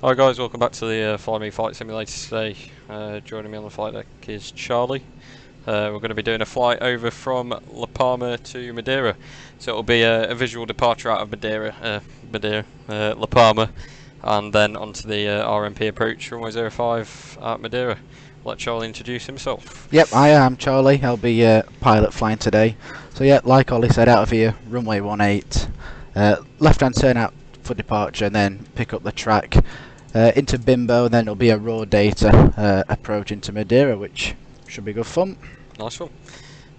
Hi guys, welcome back to the FlyMe flight simulator today. Joining me on the flight deck is Charlie. We're going to be doing a flight over from Palma to Madeira. So it'll be a visual departure out of La Palma, and then onto the RMP approach runway 05 at Madeira. Let Charlie introduce himself. Yep, I am Charlie. I'll be pilot flying today. So yeah, like Ollie said, out of here, runway 18, left-hand turn out for departure, and then pick up the track into Bimbo, and then it'll be a raw data approach into Madeira, which should be good fun. Nice one.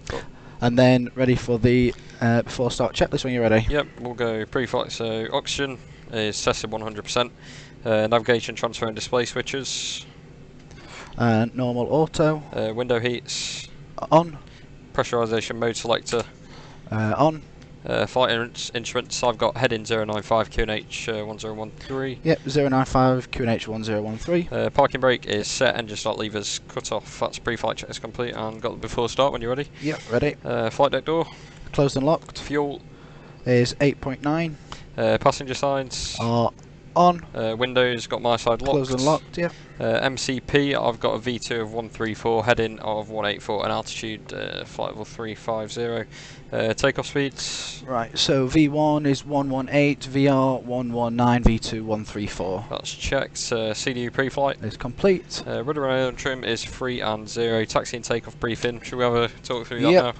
Cool. And then ready for the before start checklist when you're ready. Yep, we'll go pre-flight. So oxygen is set at 100%. Navigation, transfer and display switches. Normal auto. Window heats. On. Pressurization mode selector. On. Flight instruments, I've got heading 095 QNH 1013. Yep, 095 QNH 1013. Parking brake is set, engine start levers cut off. That's pre-flight check is complete, and got the before start when you're ready. Yep, ready. Flight deck door. Closed and locked. Fuel. Is 8.9. Passenger signs. On. Windows, got my side locked. Closed and locked, yeah. MCP, I've got a V2 of 134, heading of 184, and altitude flight level 350. Takeoff speeds. Right, so V1 is 118, VR 119, V2 134. That's checked. CDU pre-flight Is complete. Rudder and trim is 3 and 0. Taxi and takeoff briefing. Should we have a talk through that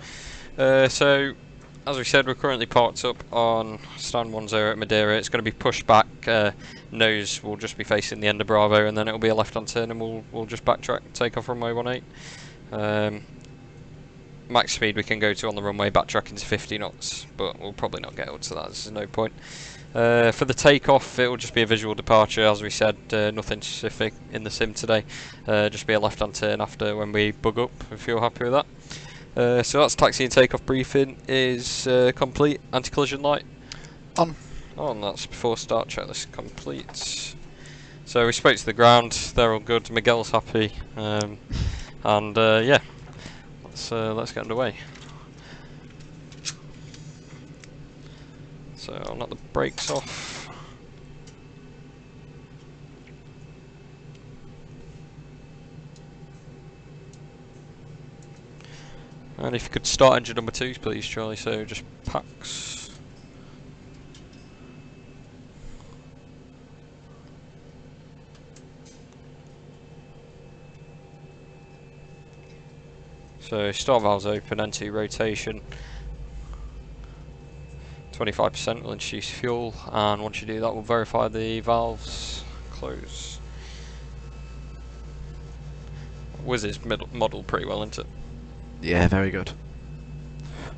now? So, as we said, we're currently parked up on stand 10 at Madeira. It's going to be pushed back. Nose will just be facing the end of Bravo, and then it'll be a left-hand turn, and we'll just backtrack, take off runway 18. Max speed we can go to on the runway, backtracking to 50 knots, but we'll probably not get up to that. There's no point. For the takeoff, it will just be a visual departure, as we said. Nothing specific in the sim today. Just be a left-hand turn after when we bug up, if you're happy with that. So that's taxi and takeoff briefing is complete. Anti-collision light On. That's before start checklist complete. So we spoke to the ground, they're all good. Miguel's happy, and yeah, let's get underway. So I'll knock the brakes off. And if you could start engine number 2, please, Charlie. So just packs. So start valves open, N2 rotation. 25% will introduce fuel, and once you do that, we'll verify the valves close. Wiz's model pretty well, isn't it? Yeah, very good.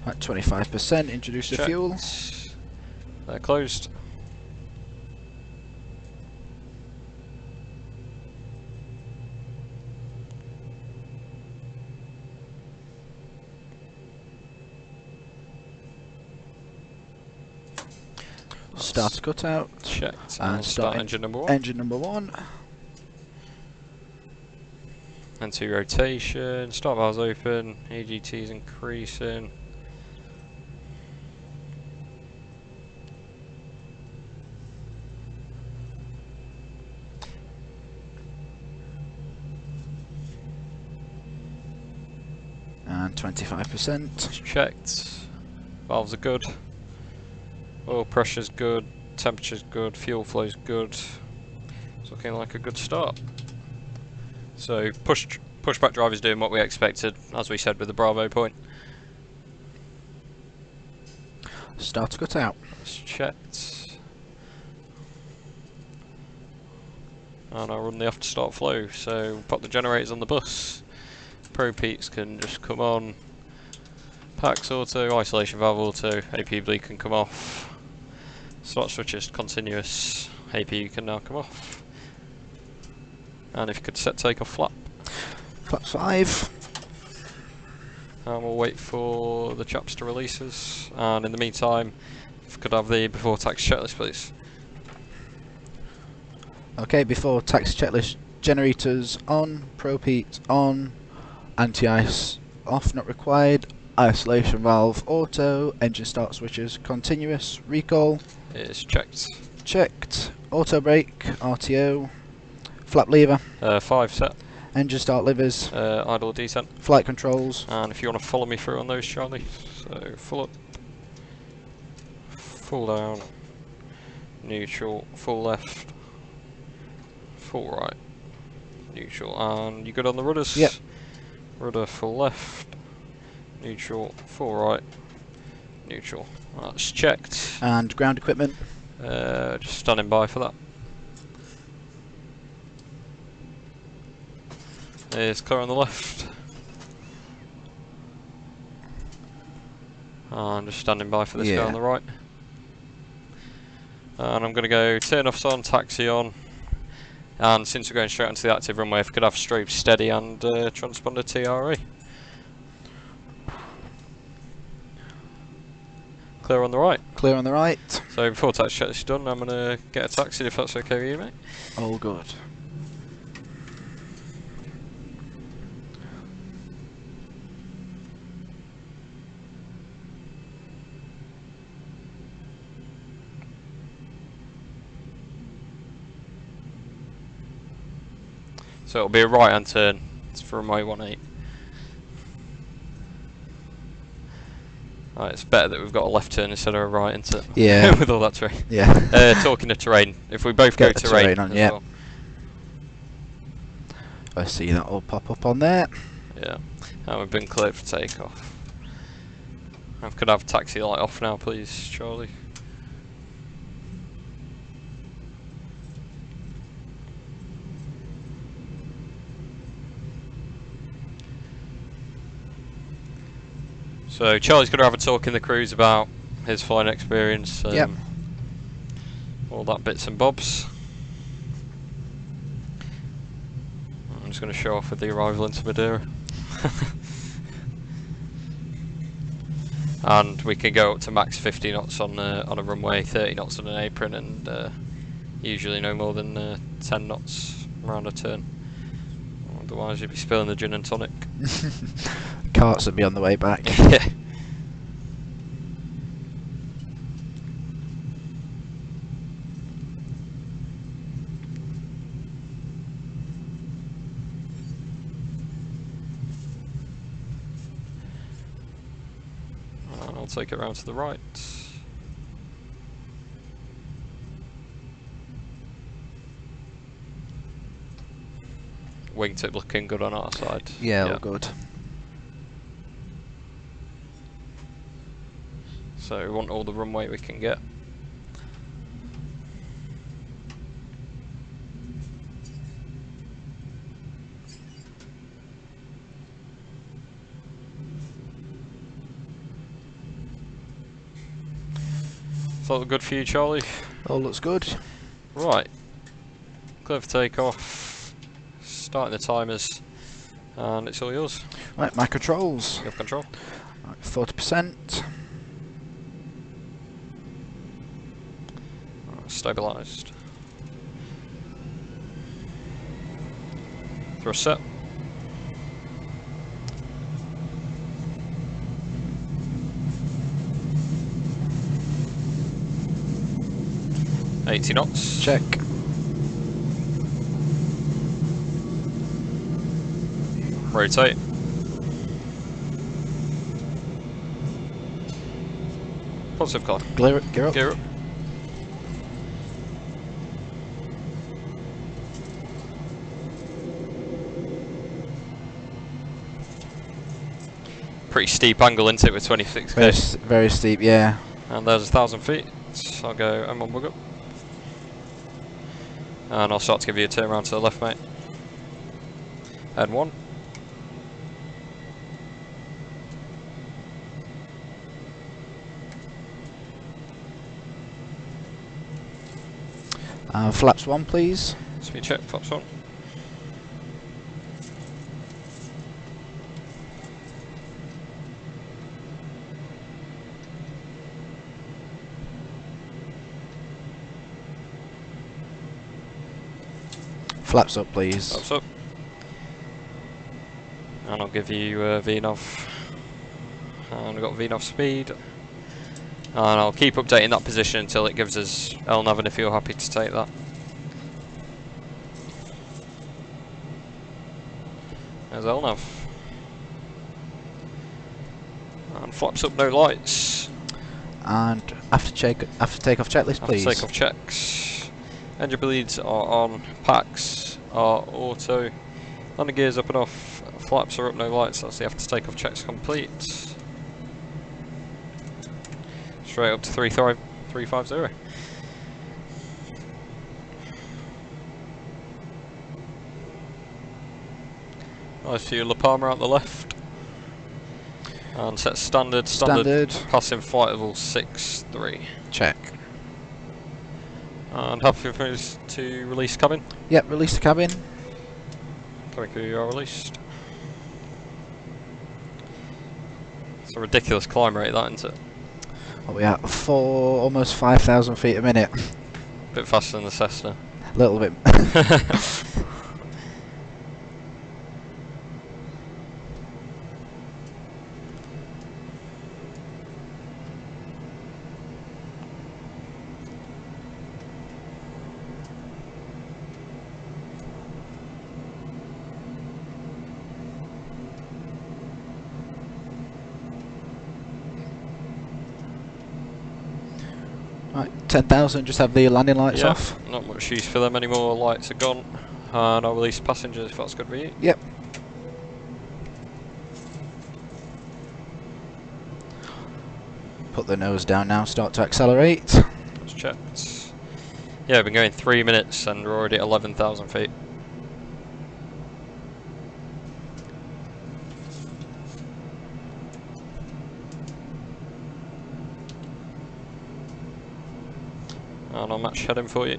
Right, 25%, introduce the fuel. They're closed. Start cutout. Checked. And start engine number 1. Engine number 1. N2 rotation, start valves open, AGT is increasing. And 25%. Checked. Valves are good. Oil pressure's good, temperature's good, fuel flow's good. It's looking like a good start. So pushback drive is doing what we expected, as we said with the Bravo point. Start cutout. That's checked. And I'll run the after start flow, so we'll put the generators on the bus. Pro peaks can just come on. Packs auto, isolation valve auto, AP bleed can come off. Start switches continuous, APU can now come off. And if you could set takeoff flap. Flaps 5. And we'll wait for the chaps to release us. And in the meantime, if you could have the before tax checklist, please. Okay, before tax checklist, generators on, propete on, anti-ice off, not required, isolation valve auto, engine start switches continuous, recall. It's checked. Checked. Auto brake, RTO, flap lever, 5 set. engine start levers, Idle descent. flight controls. And if you want to follow me through on those, Charlie. So full up, full down, neutral, full left, full right, neutral, and you good on the rudders? Yep. Rudder full left, neutral, full right, neutral. That's checked. And ground equipment. Just standing by for that. It's clear on the left. And just standing by for this guy on the right. And I'm going to go turn offs on, taxi on. And since we're going straight onto the active runway, if we could have strobe steady and transponder TRE. Clear on the right. Clear on the right. So before taxi check is done, I'm going to get a taxi if that's okay with you, mate. All good. So it'll be a right hand turn. It's for runway 18. Right, it's better that we've got a left turn instead of a right, isn't it? Yeah. With all that terrain. Yeah. Talking of terrain, if we both Get go the terrain on, as yeah. well. I see that all pop up on there. Yeah. And we've been cleared for takeoff. I could have taxi light off now, please, Charlie. So Charlie's going to have a talk in the cruise about his flying experience, all that bits and bobs. I'm just going to show off with the arrival into Madeira. And we can go up to max 50 knots on a runway, 30 knots on an apron, and usually no more than 10 knots around a turn. Otherwise you'd be spilling the gin and tonic. Carts would be on the way back. Yeah. I'll take it round to the right. Wingtip looking good on our side. Yeah, all good. So we want all the runway we can get. Is that good for you, Charlie? All looks good. Right. Clear for takeoff. Starting the timers. And it's all yours. Right, my controls. You have control. Right, 40%. Stabilised. Thrust set. $80 knots. Check. Rotate. Positive card. Gear up. Gear up. Pretty steep angle into it with 26k. Very steep, yeah. And there's 1,000 feet. So I'll go M1 bug up. And I'll start to give you a turn around to the left, mate. N1. Flaps 1, please. Speed check, flaps 1. Flaps up, please. Flaps up. And I'll give you VNAV. And we've got VNAV speed. And I'll keep updating that position until it gives us LNAV, and if you're happy to take that. There's LNAV. And flaps up, no lights. And after takeoff checklist, please. After takeoff checks. Engine bleeds are on. Packs are auto. Landing gears up and off. Flaps are up, no lights. That's the after takeoff checks complete. Straight up to 350. Nice view of La Palma out the left. And set standard. Passing flight level 6-3. Check. And happy for us to release cabin? Yep, release the cabin. Coming through, you are released. It's a ridiculous climb rate, that, isn't it? What are we at? Almost 5,000 feet a minute. A bit faster than the Cessna. A little bit. Right, 10,000, just have the landing lights off. Not much use for them anymore, lights are gone. And I'll release passengers if that's good for you. Yep. Put the nose down now, start to accelerate. That's checked. Yeah, we've been going 3 minutes and we're already at 11,000 feet. And I'll match heading for you.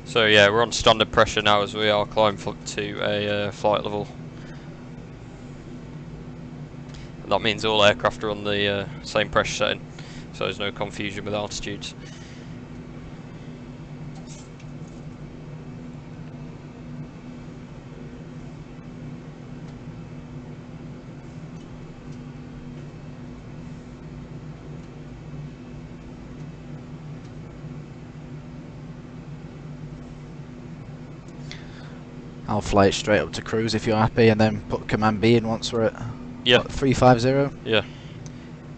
So yeah, we're on standard pressure now as we are climbing to a flight level. And that means all aircraft are on the same pressure setting, so there's no confusion with altitudes. I'll fly it straight up to cruise if you're happy, and then put command B in once we're at 350. Yeah.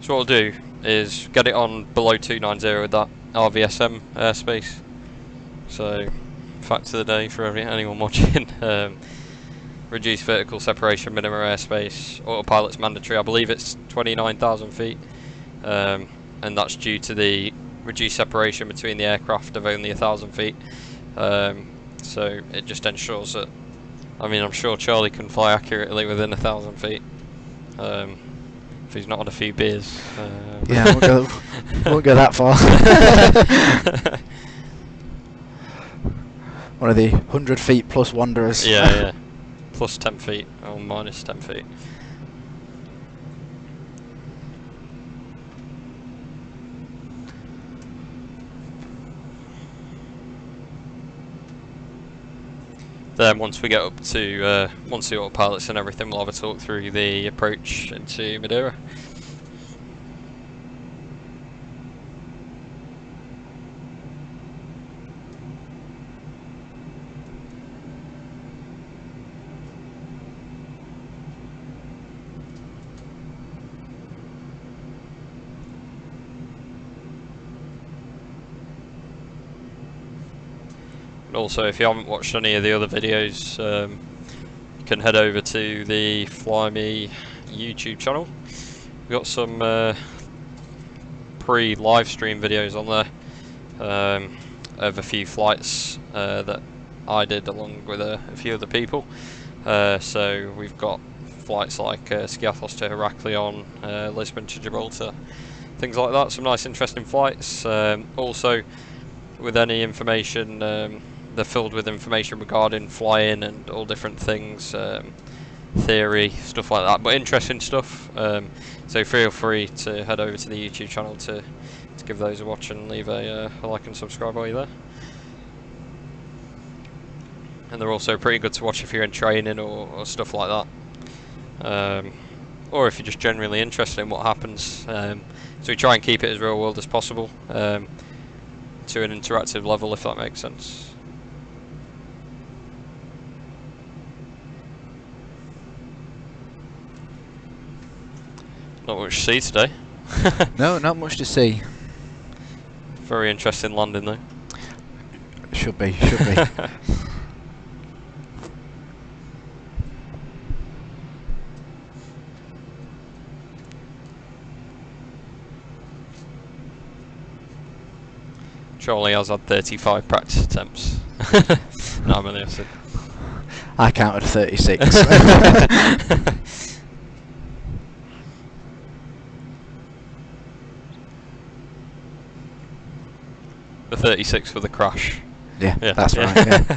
So what we'll do is get it on below 290 with that RVSM airspace. So fact of the day for anyone watching. Reduce vertical separation, minimum airspace. Autopilot's mandatory. I believe it's 29,000 feet, and that's due to the reduced separation between the aircraft of only 1,000 feet. So it just ensures that, I mean, I'm sure Charlie can fly accurately within 1,000 feet, if he's not had a few beers. Yeah, won't go that far. One of the 100 feet plus wanderers. Yeah. Plus 10 feet, or minus 10 feet. Then once we get up to, once the autopilots and everything, we'll have a talk through the approach into Madeira. And also, if you haven't watched any of the other videos, you can head over to the FlyMe YouTube channel. We've got some pre-live stream videos on there of a few flights that I did along with a few other people. So we've got flights like Skiathos to Heraklion, Lisbon to Gibraltar, things like that. Some nice interesting flights. Also, with any information, they're filled with information regarding flying and all different things, theory, stuff like that, but interesting stuff. So feel free to head over to the YouTube channel to give those a watch and leave a like and subscribe while you're there. And they're also pretty good to watch if you're in training or stuff like that, or if you're just genuinely interested in what happens. So we try and keep it as real world as possible, to an interactive level, if that makes sense. Not much to see today. No, not much to see. Very interesting landing though. Should be, should be. Charlie has had 35 practice attempts. No, I'm only upset. I counted 36. The 36 for the crash. Yeah, that's right. Yeah.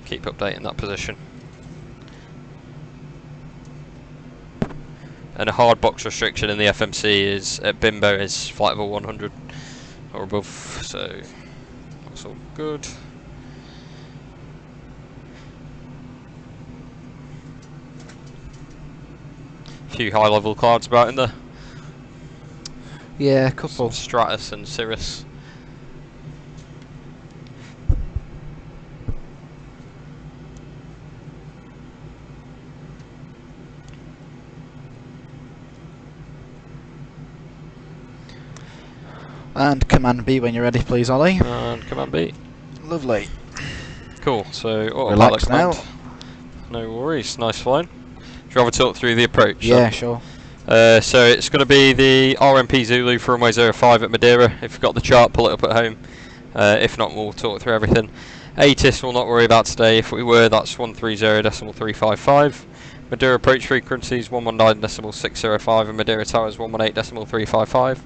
Keep updating that position. And a hard box restriction in the FMC is at Bimbo is flight level 100 or above, so that's all good. A few high level clouds about in there. Yeah, a couple. Some Stratus and Cirrus. And Command B when you're ready, please, Ollie. And Command B. Lovely. Cool, so Relax command. now. No worries, nice flying. Do you want to talk through the approach? Yeah, sure. So it's going to be the RMP Zulu for runway 05 at Madeira. If you've got the chart, pull it up at home. If not, we'll talk through everything. ATIS we'll not worry about today. If we were, that's 130.355. Madeira approach frequencies 119.605 and Madeira towers 118.355.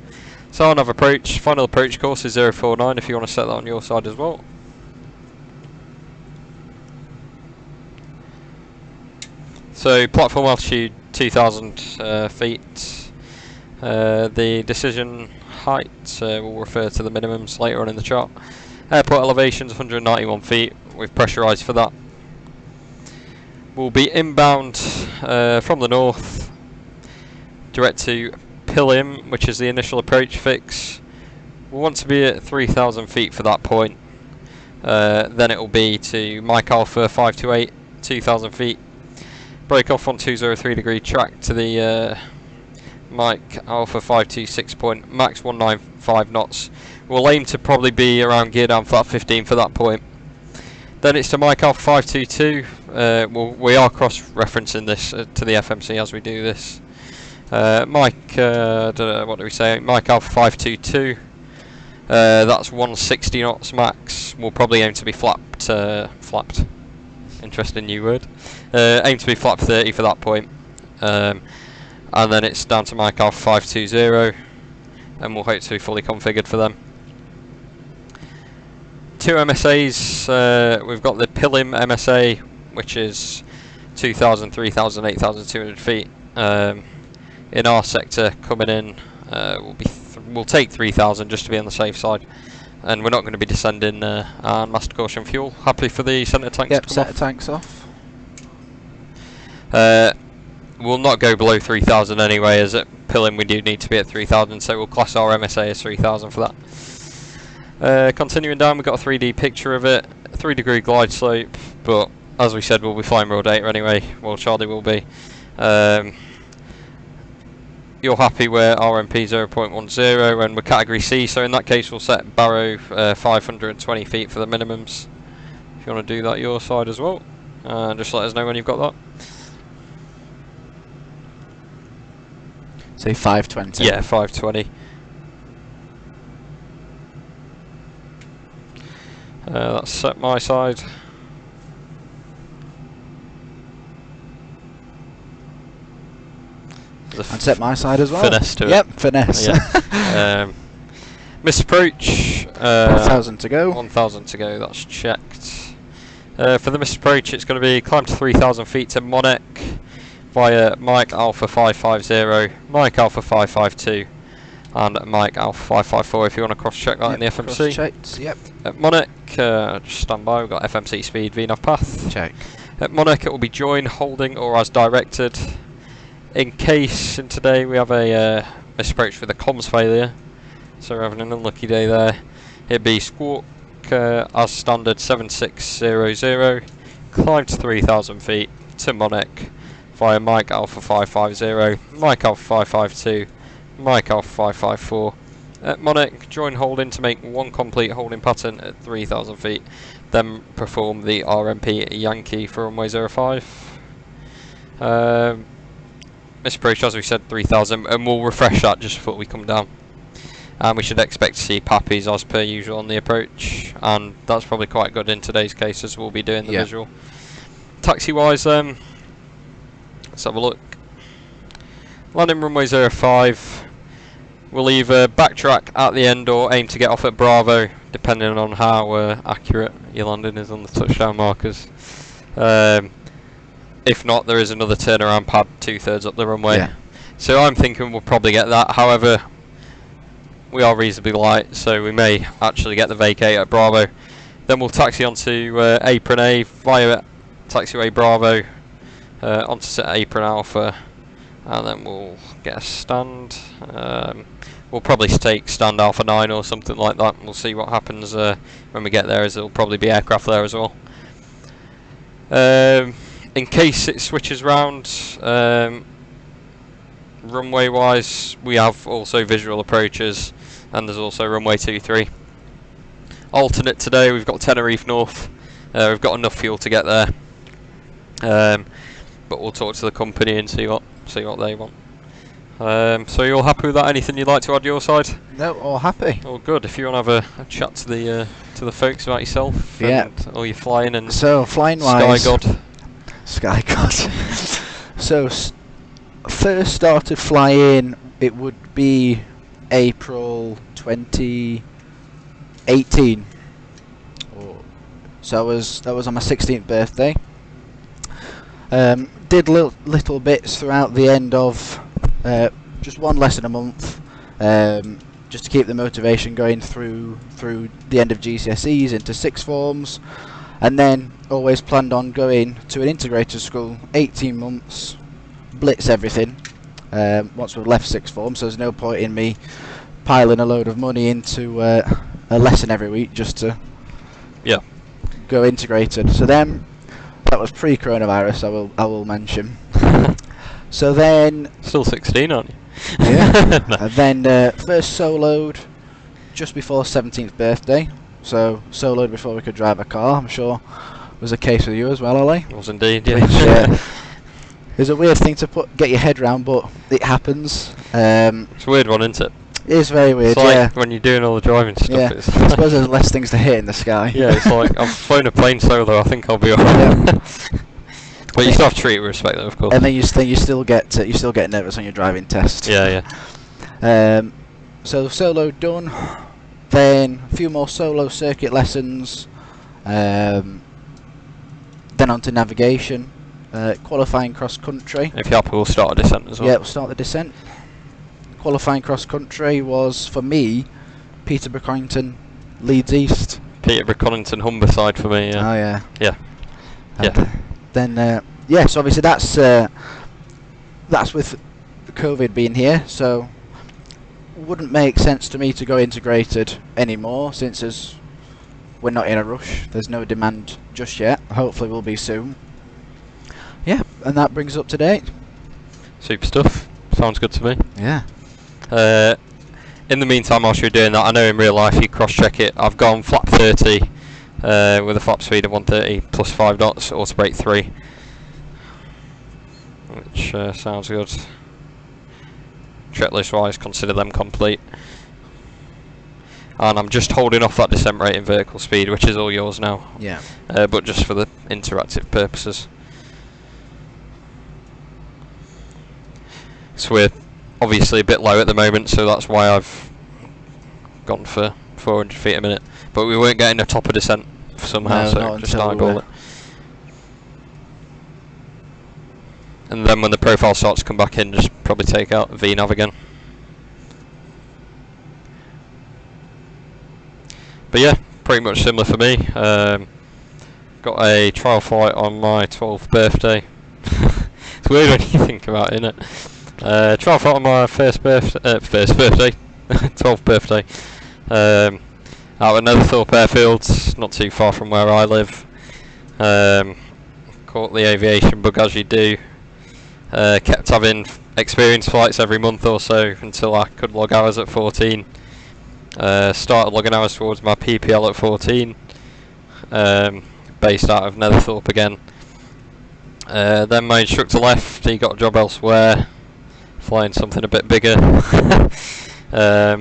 So another approach, final approach course is 049 if you want to set that on your side as well. So platform altitude 2,000 feet. The decision height will refer to the minimums later on in the chart. Airport elevations 191 feet with pressurised for that. We'll be inbound from the north direct to Pilim, which is the initial approach fix. We want to be at 3,000 feet for that point. Then it will be to Mike Alpha 528, 2,000 feet. Break off on 203 degree track to the Mike Alpha 526 point, max 195 knots. We'll aim to probably be around gear down flat 15 for that point. Then it's to Mike Alpha 522. We are cross-referencing this to the FMC as we do this. Mike, don't know, what do we say? Mike Alpha 522. That's 160 knots max. We'll probably aim to be flapped. Interesting new word. Aim to be flap 30 for that point. And then it's down to Mike Alpha 520, and we'll hope to be fully configured for them. Two MSAs. We've got the Pilim MSA, which is 2,000, 3,000, 8,200 feet. In our sector coming in, we'll take 3,000 just to be on the safe side, and we're not going to be descending on master caution fuel. Happy for the centre tanks to come centre off? tanks off. We'll not go below 3,000 anyway, as at Pilim we do need to be at 3,000, so we'll class our MSA as 3,000 for that. Continuing down, we've got a 3D picture of it, 3 degree glide slope, but as we said, we'll be flying raw data anyway. Well, Charlie will be. You're happy we're RMP 0.10 and we're category C, so in that case we'll set Barrow 520 feet for the minimums. If you want to do that your side as well, just let us know when you've got that. Say 520. Yeah, 520. That's set my side. And set my side as well. Finesse to it. Yep, finesse. Yeah. Misapproach. 1,000 to go. 1,000 to go, that's checked. For the misapproach, it's going to be climb to 3,000 feet to Monarch via Mike Alpha 550, Mike Alpha 552, and Mike Alpha 554 if you want to cross check that in the FMC. Cross-checked, yep. At Monarch, just stand by, we've got FMC speed, VNAV path. Check. At Monarch, it will be join, holding, or as directed. In case in today we have a misapproach with a comms failure, so we're having an unlucky day there, it'd be squawk as standard 7600, climb to 3,000 feet to Monarch via Mike Alpha 550, Mike Alpha 552, Mike Alpha 554. At Monarch, join holding to make one complete holding pattern at 3,000 feet, then perform the RMP Yankee for runway 05. Misapproach, as we said, 3,000, and we'll refresh that just before we come down. And we should expect to see pappies as per usual on the approach, and that's probably quite good in today's case as we'll be doing the visual. Taxi wise, let's have a look. Landing runway 05. We'll either backtrack at the end or aim to get off at Bravo, depending on how accurate your landing is on the touchdown markers. If not, there is another turnaround pad 2/3 up the runway. Yeah. So I'm thinking we'll probably get that. However, we are reasonably light, so we may actually get the vacate at Bravo. Then we'll taxi onto Apron A via taxiway Bravo, onto set Apron Alpha, and then we'll get a stand. We'll probably take stand Alpha 9 or something like that. We'll see what happens when we get there, as there'll probably be aircraft there as well. In case it switches round, runway wise, we have also visual approaches, and there's also runway 23. Alternate today, we've got Tenerife North. We've got enough fuel to get there, but we'll talk to the company and see what they want. So you all happy with that? Anything you'd like to add your side? No, all happy. All good. If you want to have a chat to the folks about yourself, yeah, and all your flying and so flying wise, Sky God. So first started flying, it would be April 2018. So that was on my 16th birthday. Did little bits throughout the end of just one lesson a month, just to keep the motivation going through the end of GCSEs into sixth forms, and then always planned on going to an integrated school, 18 months, blitz everything once we've left sixth form, so there's no point in me piling a load of money into a lesson every week just to go integrated. So then, that was pre-coronavirus, I will mention. So then, still 16, aren't you? Yeah. No. And then first soloed just before 17th birthday. So soloed before we could drive a car. I'm sure was the case with you as well, Ollie. It was indeed, yeah. Which is a weird thing to get your head around, but it happens. It's a weird one, isn't it? It is very weird, it's like when you're doing all the driving stuff. Yeah. It's I suppose there's less things to hit in the sky. Yeah, it's like I've flown a plane solo. I think I'll be alright. But you still have to treat it with respect, though, of course. And then you still get nervous on your driving test. Yeah. So solo done. Then a few more solo circuit lessons. Then onto navigation. Qualifying cross country. If you're happy, we'll start a descent as well. Yeah, we'll start the descent. Qualifying cross country was for me Peterborough Conington, Leeds East. Peterborough Conington, Humberside for me. Yeah. Oh yeah. Yeah. Then so obviously that's with COVID being here, so wouldn't make sense to me to go integrated anymore, since we're not in a rush. There's no demand just yet. Hopefully we'll be soon. Yeah, and that brings us up to date. Super stuff. Sounds good to me. Yeah. In the meantime, whilst you're doing that, I know in real life you cross-check it. I've gone flap 30 with a flap speed of 130 plus 5 knots, auto brake 3, which sounds good. Checklist wise, consider them complete. and I'm just holding off that descent rate in vertical speed, which is all yours now. Yeah. But just for the interactive purposes. So we're obviously a bit low at the moment, so that's why I've gone for 400 feet a minute. But we weren't getting a top of descent somehow, No, so just eyeball it. And then when the profile starts to come back in, just probably take out VNav again. But yeah, pretty much similar for me. Got a trial flight on my 12th birthday. It's weird when you think about it, isn't it? Trial flight on my first birthday, 12th birthday. Out at Netherthorpe Airfield, not too far from where I live. Caught the aviation bug as you do. Kept having experience flights every month or so until I could log hours at 14. Started logging hours towards my PPL at 14. Based out of Netherthorpe again. Then my instructor left, he got a job elsewhere, flying something a bit bigger.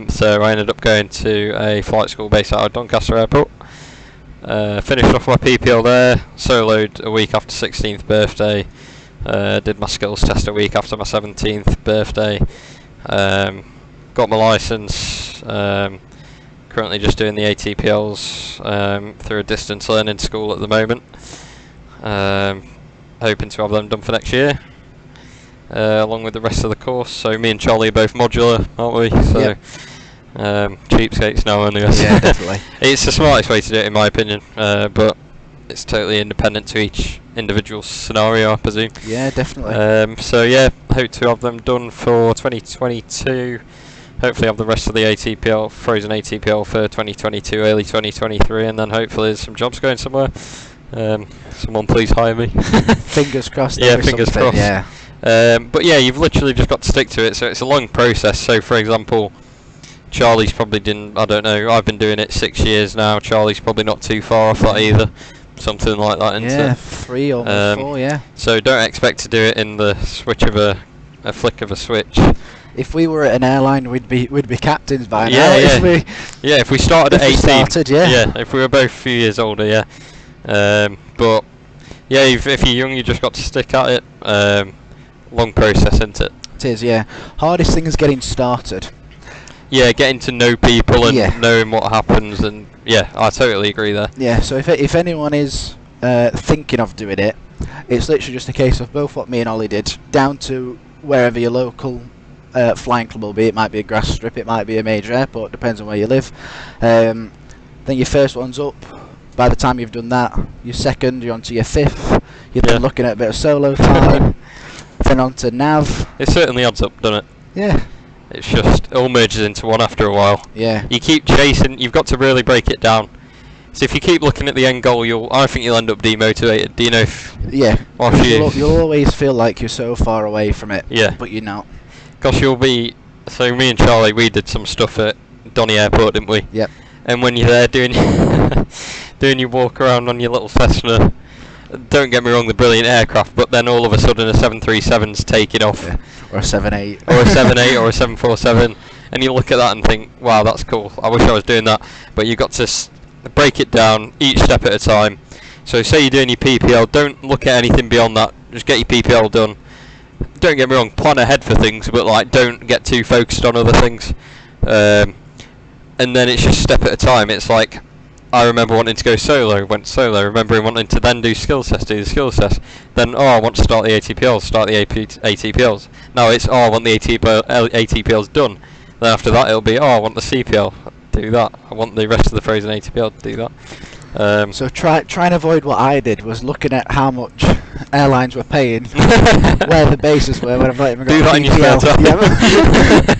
So I ended up going to a flight school based out of Doncaster Airport. Finished off my PPL there, soloed a week after 16th birthday, did my skills test a week after my 17th birthday, got my licence, currently just doing the ATPLs through a distance learning school at the moment, hoping to have them done for next year. Along with the rest of the course, so me and Charlie are both modular, aren't we? So, yep. Cheapskates now, I guess. Yeah, definitely. It's the smartest way to do it, in my opinion, but it's totally independent to each individual scenario, I presume. Yeah, definitely. So yeah, hope to have them done for 2022. Hopefully have the rest of the ATPL, frozen ATPL for 2022, early 2023, and then hopefully there's some jobs going somewhere. Someone please hire me. Fingers crossed. Yeah, fingers crossed. Yeah. But yeah, you've literally just got to stick to it, so it's a long process. So for example, Charlie's probably I don't know, I've been doing it 6 years now, Charlie's probably not too far off that either, something like that, isn't Yeah, it? 3 or 4, yeah. So don't expect to do it in the switch of a flick of a switch. If we were at an airline, we'd be captains by now. Yeah, yeah. If we started at 18, yeah. If we were both a few years older, yeah. But yeah, if you're young, you just got to stick at it. Long process, isn't it? It is, yeah. Hardest thing is getting started. Yeah, getting to know people and Yeah. knowing what happens, and yeah, I totally agree there. Yeah, so if anyone is thinking of doing it, it's literally just a case of both what me and Ollie did, down to wherever your local flying club will be. It might be a grass strip, it might be a major airport, depends on where you live. Then your first one's up. By the time you've done that, your second, you're on to your fifth. You're then looking at a bit of solo time. Then on to nav. It certainly adds up, doesn't it? Yeah. It's just, it all merges into one after a while. Yeah. You keep chasing, you've got to really break it down. So if you keep looking at the end goal, I think you'll end up demotivated. Do you know if... Yeah. You'll You'll always feel like you're so far away from it. Yeah. But you're not. Because you'll be... So me and Charlie, we did some stuff at Donny Airport, didn't we? Yep. And when you're there doing doing your walk around on your little Cessna, don't get me wrong, the brilliant aircraft, but then all of a sudden a 737's taking off. Yeah. Or a 7.8. Or a 7.8 or a 747, and you look at that and think, wow, that's cool, I wish I was doing that. But you've got to break it down each step at a time. So say you're doing your PPL, don't look at anything beyond that, just get your PPL done. Don't get me wrong, plan ahead for things, but like don't get too focused on other things. And then it's just step at a time. It's like, I remember wanting to go solo, went solo, remembering wanting to then do skills test, do the skills test. Then, I want to start the ATPLs, start the ATPLs. Now it's, I want the ATPLs done. Then after that it'll be, I want the CPL, do that. I want the rest of the frozen ATPL, do that. So try and avoid what I did, was looking at how much airlines were paying, where the bases were, when I've not even got do that in your spare time. Yeah.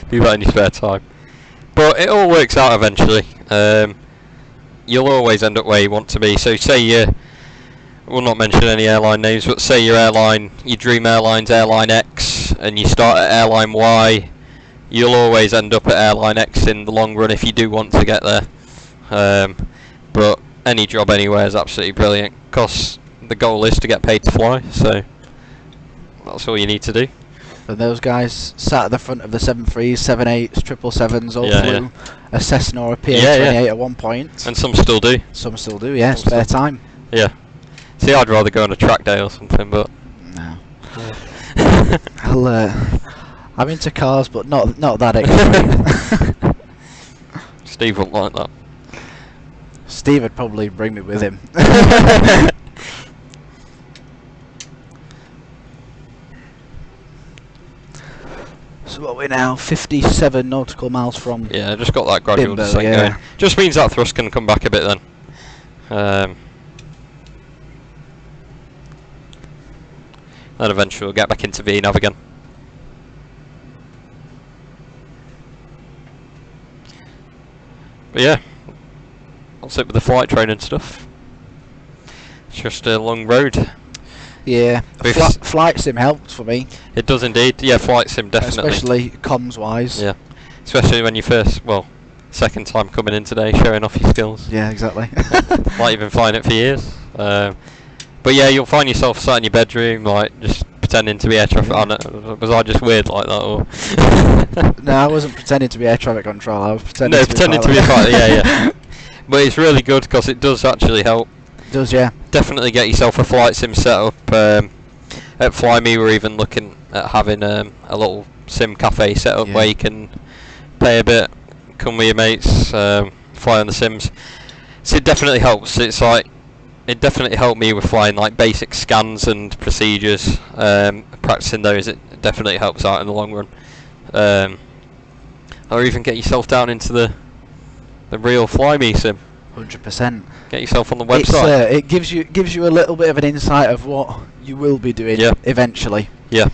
Do that in your spare time. But it all works out eventually. You'll always end up where you want to be. So say we'll not mention any airline names, but say your airline, your dream airline's airline X, and you start at airline Y, you'll always end up at airline X in the long run if you do want to get there. But any job anywhere is absolutely brilliant, because the goal is to get paid to fly, so that's all you need to do. And those guys sat at the front of the 7.3s, 7.8s, 777s, all flew a Cessna or a PA-28 at one point. And some still do. Some still do, yeah, spare time. Yeah. See, I'd rather go on a track day or something, but... No. I'm into cars, but not that extreme. Steve wouldn't like that. Steve would probably bring me with him. So what we're now 57 nautical miles from. Yeah, just got that gradual Bimbo, descent going. Just means that thrust can come back a bit then. Then eventually we'll get back into VNAV again. But yeah, that's it with the flight training stuff. It's just a long road. Yeah, flight sim helps for me. It does indeed. Yeah, flight sim definitely. Especially comms wise. Yeah, especially when you second time coming in today, showing off your skills. Yeah, exactly. Like you've been flying it for years. But yeah, you'll find yourself sat in your bedroom, like just pretending to be air traffic. Was I just weird like that, or? No, I wasn't pretending to be air traffic control. I was pretending. No, pretending to be a pilot. Yeah. But it's really good because it does actually help. It does, yeah. Definitely get yourself a flight sim set up. At FlyMe, we're even looking at having a little sim cafe set up where you can play a bit, come with your mates, fly on the sims. So it definitely helps. It's like it definitely helped me with flying like basic scans and procedures. Practicing those, it definitely helps out in the long run. Or even get yourself down into the real FlyMe sim. 100%. Get yourself on the website. It gives you a little bit of an insight of what you will be doing eventually. Yeah.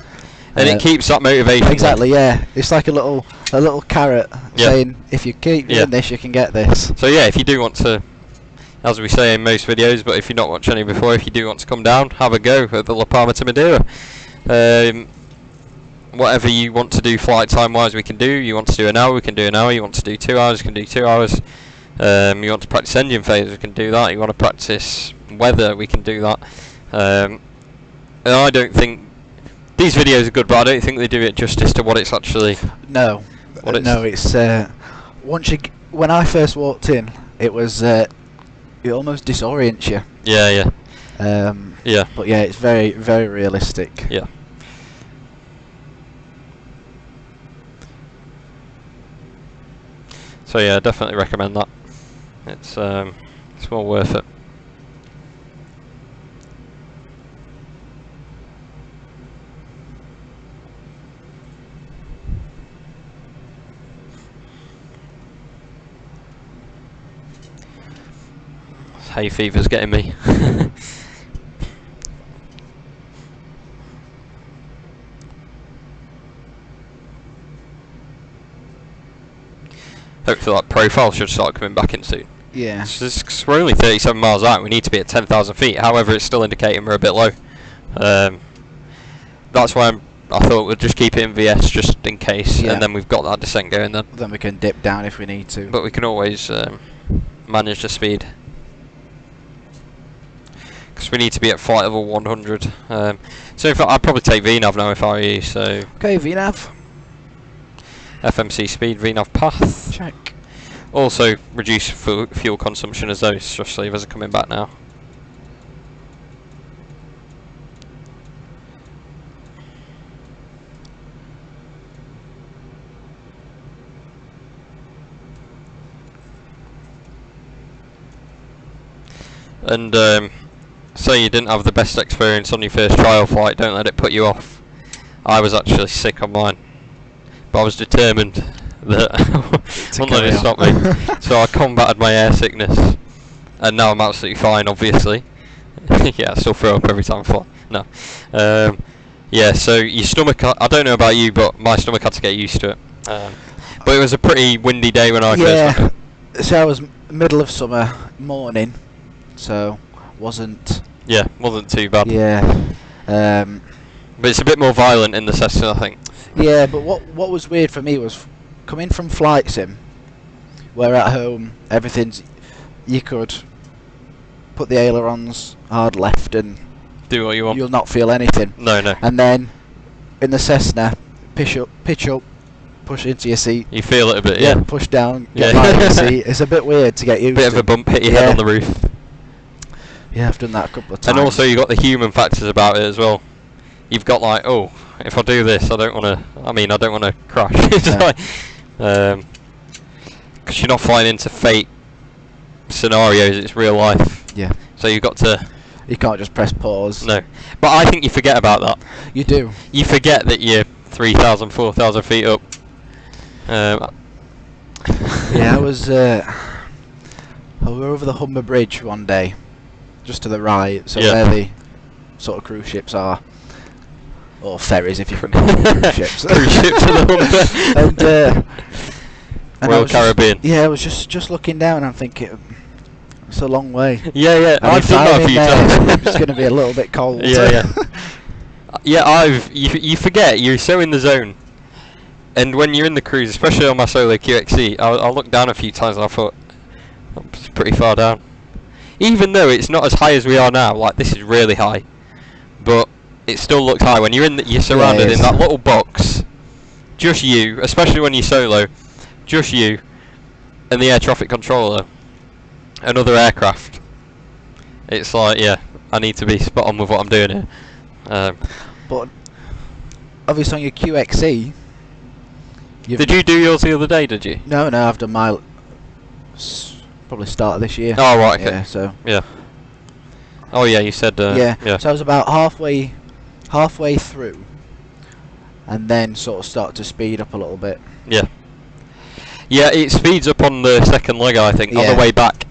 And it keeps that motivation. Exactly, yeah. It's like a little carrot saying, if you keep doing this, you can get this. So yeah, if you do want to, as we say in most videos, but if you've not watched any before, if you do want to come down, have a go at the Palma to Madeira. Whatever you want to do flight time wise, we can do. You want to do an hour, we can do an hour. You want to do 2 hours, we can do 2 hours. You want to practice engine phase, we can do that. You want to practice weather, we can do that. And I don't think these videos are good, but I don't think they do it justice to what it's actually. No, it's when I first walked in, it was it almost disorients you. Yeah. But yeah, it's very, very realistic. Yeah. So yeah, definitely recommend that. It's well worth it. Hay fever's getting me. Hopefully that profile should start coming back in soon. Yeah. Cause we're only 37 miles out, we need to be at 10,000 feet, however it's still indicating we're a bit low. That's why I thought we'll just keep it in VS just in case, and then we've got that descent going then. Then we can dip down if we need to. But we can always manage the speed. Because we need to be at flight level 100. So in fact, I'd probably take VNAV now if I were you, so... Okay, VNAV. FMC speed, VNAV path. Check. Also reduce fuel consumption as those thrust levers are coming back now. And say you didn't have the best experience on your first trial flight, don't let it put you off. I was actually sick on mine, but I was determined that wouldn't let it stop me. So I combated my air sickness, and now I'm absolutely fine, obviously. Yeah, I still throw up every time I fly. No. Yeah, so your stomach, I don't know about you, but my stomach had to get used to it. But it was a pretty windy day when I first went. So I was middle of summer morning, so wasn't too bad. Yeah. But it's a bit more violent in the Cessna, I think. Yeah, but what was weird for me was coming from flight sim, where at home everything's, you could put the ailerons hard left and do what you want. You'll not feel anything. No. And then in the Cessna, pitch up, push into your seat. You feel it a bit, yeah. Push down, get back in your seat. It's a bit weird to get used to. Bit of a bump, hit your head on the roof. Yeah, I've done that a couple of times. And also you got the human factors about it as well. You've got like, oh, if I do this, I don't want to crash. It's like, because you're not flying into fake scenarios, it's real life. Yeah. So you've got to... You can't just press pause. No. But I think you forget about that. You do. You forget that you're 3,000, 4,000 feet up. Yeah, I was over the Humber Bridge one day, just to the right, so where the sort of cruise ships are. Or ferries, if you can call them cruise ships. Cruise ships to the Humber. and Royal Caribbean. I was just looking down and I'm thinking, it's a long way. Yeah. And I've done that a few times. It's going to be a little bit cold. Yeah. You forget, you're so in the zone. And when you're in the cruise, especially on my solo QXE, I looked down a few times and I thought, it's pretty far down. Even though it's not as high as we are now, like this is really high, but it still looks high when you're surrounded in that little box. Just you, especially when you're solo, just you and the air traffic controller and other aircraft. It's like, I need to be spot on with what I'm doing here. But obviously on your QXE, did you do yours the other day? Did you? No, I've done my probably start of this year. Oh right, okay. Yeah, so. Yeah. Oh yeah, you said. Yeah. So I was about halfway through, and then sort of start to speed up a little bit. Yeah. Yeah, it speeds up on the second leg, I think, on the way back.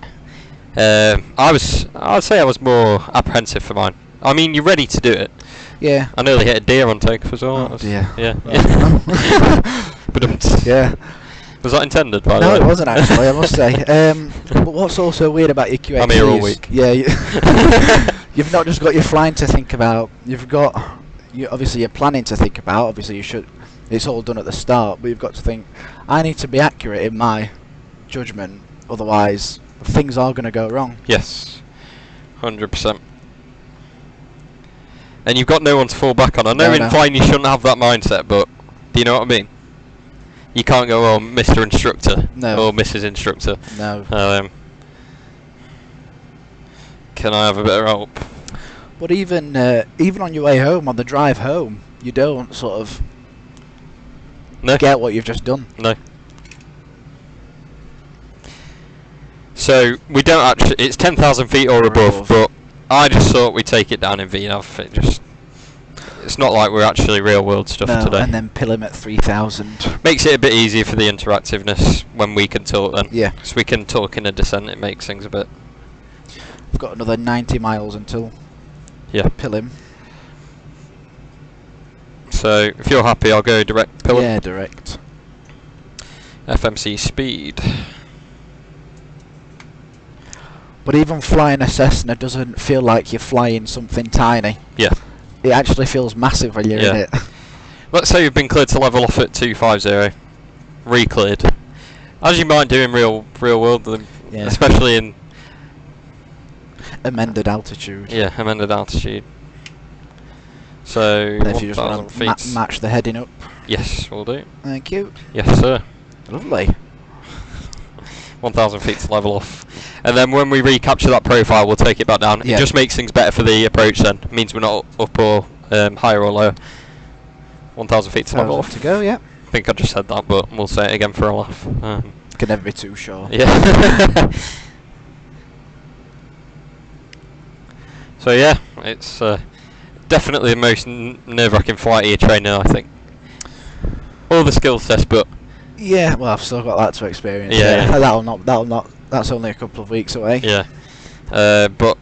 I'd say I was more apprehensive for mine. I mean, you're ready to do it. Yeah. I nearly hit a deer on takeoff as well. Oh dear. Yeah. But yeah. Was that intended, by the way? No, it wasn't actually, I must say. But what's also weird about your QXE I'm here all week. Yeah, you've not just got your flying to think about. You've got, obviously you're planning to think about. Obviously you should. It's all done at the start, but you've got to think. I need to be accurate in my judgment, otherwise things are going to go wrong. Yes, 100%. And you've got no one to fall back on. I know in flying you shouldn't have that mindset, but do you know what I mean? You can't go, oh, Mr. Instructor, or Mrs. Instructor. No. Can I have a bit of help? But even on your way home, on the drive home, you don't sort of get what you've just done. No. So we don't actually. It's 10,000 feet or above, but I just thought we'd take it down in VNAV. It's not like we're actually real world stuff today. And then pill him at 3,000. Makes it a bit easier for the interactiveness when we can talk then. Yeah. So we can talk in a descent, it makes things a bit... We've got another 90 miles until pill him. So if you're happy, I'll go direct pill him. Yeah, direct. FMC speed. But even flying a Cessna doesn't feel like you're flying something tiny. Yeah. It actually feels massive when you're in it. Let's say you've been cleared to level off at 250, re-cleared. As you might do in real world, especially in amended altitude. Yeah, amended altitude. So 1,000 feet. Match the heading up. Yes, we'll do. Thank you. Yes, sir. Lovely. 1,000 feet to level off. And then when we recapture that profile, we'll take it back down. It just makes things better for the approach then. It means we're not up or higher or lower. 1,000 feet to level off. To go, yeah. I think I just said that, but we'll say it again for a laugh. Can never be too sure. Yeah. So yeah, it's definitely the most nerve-wracking flight of your training, I think. All the skills test, but... Yeah, well, I've still got that to experience. Yeah. That'll not. That's only a couple of weeks away. Yeah. But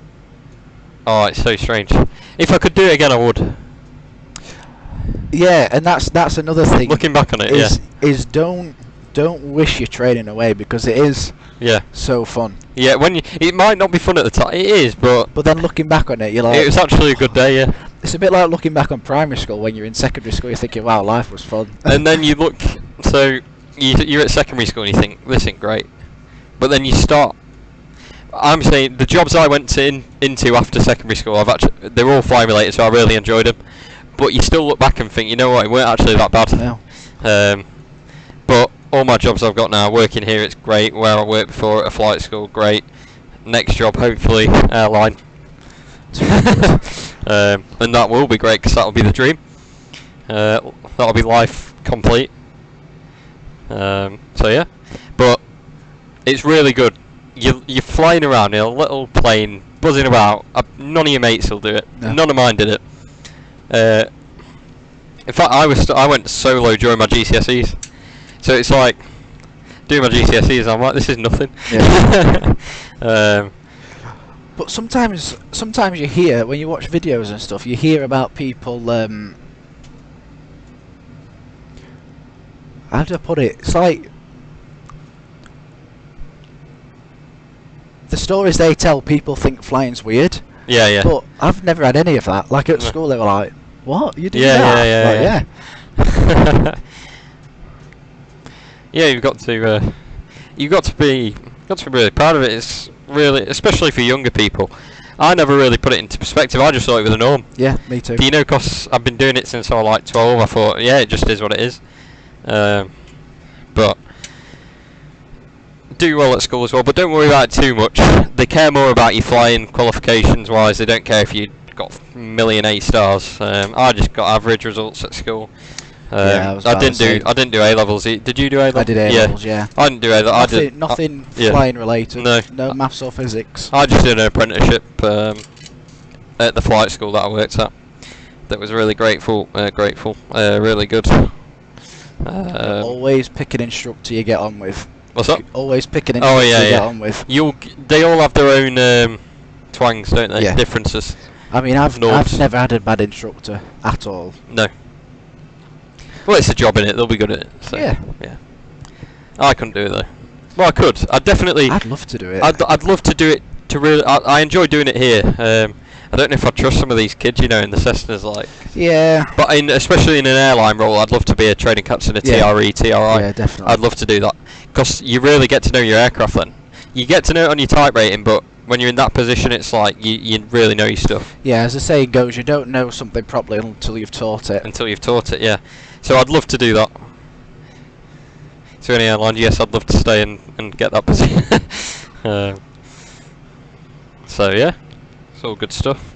it's so strange. If I could do it again, I would. Yeah, and that's another thing. Looking back on it, is don't wish your training away, because it is so fun. Yeah, it might not be fun at the time. It is, but then looking back on it, you're like, it was actually a good day. Yeah. It's a bit like looking back on primary school when you're in secondary school. You're thinking, wow, life was fun. And then you look. So you're at secondary school and you think, this ain't great. But then you start. I'm saying the jobs I went into after secondary school, they're all flying related, so I really enjoyed them. but you still look back and think, you know what, it weren't actually that bad. No. But all my jobs I've got now, working here, it's great. Where I worked before at a flight school, great. Next job, hopefully, airline. And that will be great because that'll be the dream. That'll be life complete. So yeah, but it's really good. You're flying around in a little plane, buzzing about. None of your mates will do it. No. None of mine did it. In fact, I went solo during my GCSEs, so it's like doing my GCSEs. I'm like, this is nothing. Yeah. But sometimes you hear, when you watch videos and stuff, you hear about people. How do I put it? It's like the stories they tell. People think flying's weird. Yeah, yeah. But I've never had any of that. Like at school, they were like, "What? You do Yeah, that?" yeah. Like, Yeah, you've got to be really proud of it. It's really, especially for younger people. I never really put it into perspective. I just thought it was a norm. Yeah, me too. But, you know, because I've been doing it since I was like 12. I thought, yeah, it just is what it is. But do well at school as well. But don't worry about it too much. They care more about you flying qualifications wise. They don't care if you got a million A stars. I just got average results at school. I didn't do A levels. Did you do A levels? I did A levels. Yeah. I didn't do A levels. Nothing flying related. No. Maths or physics. I just did an apprenticeship at the flight school that I worked at. That was really grateful. Really good. Always pick an instructor you get on with. What's that? Always pick an instructor you get on with. They all have their own twangs, don't they? Yeah. Differences. I mean, I've never had a bad instructor at all. No. Well, it's a job in it. They'll be good at it. So, yeah. I couldn't do it though. Well, I could. I'd love to do it. I'd love to do it. I enjoy doing it here. I don't know if I trust some of these kids, you know, in the Cessnas, like. Yeah. But especially in an airline role, I'd love to be a training captain, a TRE, TRI. Yeah, definitely. I'd love to do that because you really get to know your aircraft then. You get to know it on your type rating, but when you're in that position, it's like you really know your stuff. Yeah, as the saying goes, you don't know something properly until you've taught it. Until you've taught it, yeah. So I'd love to do that. To any airline, yes, I'd love to stay and get that position. So yeah, it's all good stuff.